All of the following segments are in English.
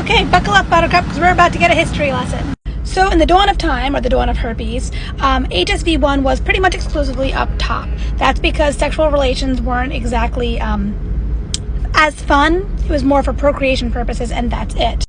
Okay, buckle up, Buttercup, because we're about to get a history lesson. So in the dawn of time, or the dawn of herpes, HSV-1 was pretty much exclusively up top. That's because sexual relations weren't exactly as fun. It was more for procreation purposes, and that's it.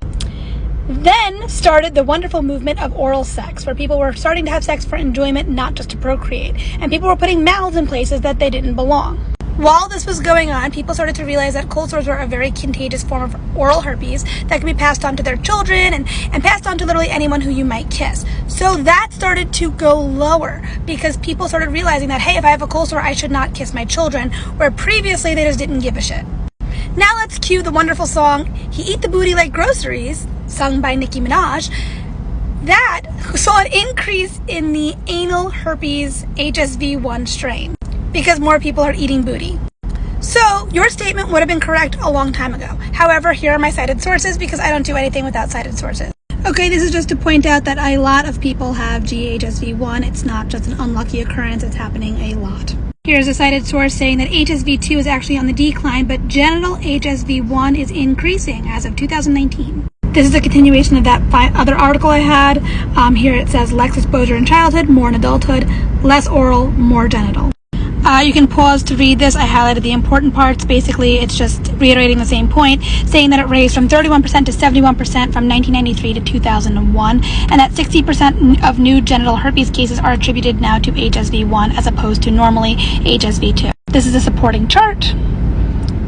Then started the wonderful movement of oral sex, where people were starting to have sex for enjoyment, not just to procreate. And people were putting mouths in places that they didn't belong. While this was going on, people started to realize that cold sores were a very contagious form of oral herpes that could be passed on to their children and passed on to literally anyone who you might kiss. So that started to go lower because people started realizing that, hey, if I have a cold sore, I should not kiss my children, where previously they just didn't give a shit. Now let's cue the wonderful song, He Eat the Booty Like Groceries, sung by Nicki Minaj. That saw an increase in the anal herpes HSV-1 strain, because more people are eating booty. So your statement would have been correct a long time ago. However, here are my cited sources because I don't do anything without cited sources. Okay, this is just to point out that a lot of people have GHSV1. It's not just an unlucky occurrence, it's happening a lot. Here's a cited source saying that HSV2 is actually on the decline, but genital HSV1 is increasing as of 2019. This is a continuation of that other article I had. Here it says less exposure in childhood, more in adulthood, less oral, more genital. You can pause to read this. I highlighted the important parts. Basically, it's just reiterating the same point, saying that it raised from 31% to 71% from 1993 to 2001, and that 60% of new genital herpes cases are attributed now to HSV1 as opposed to normally HSV2. This is a supporting chart.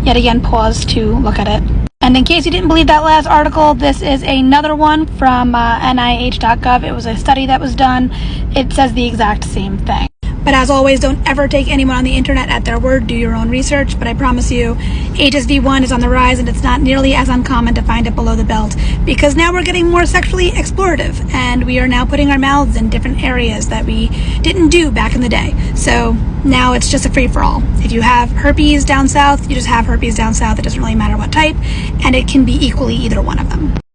Yet again, pause to look at it. And in case you didn't believe that last article, this is another one from NIH.gov. It was a study that was done. It says the exact same thing. But as always, don't ever take anyone on the internet at their word. Do your own research. But I promise you, HSV1 is on the rise, and it's not nearly as uncommon to find it below the belt, because now we're getting more sexually explorative, and we are now putting our mouths in different areas that we didn't do back in the day. So now it's just a free-for-all. If you have herpes down south, you just have herpes down south. It doesn't really matter what type, and it can be equally either one of them.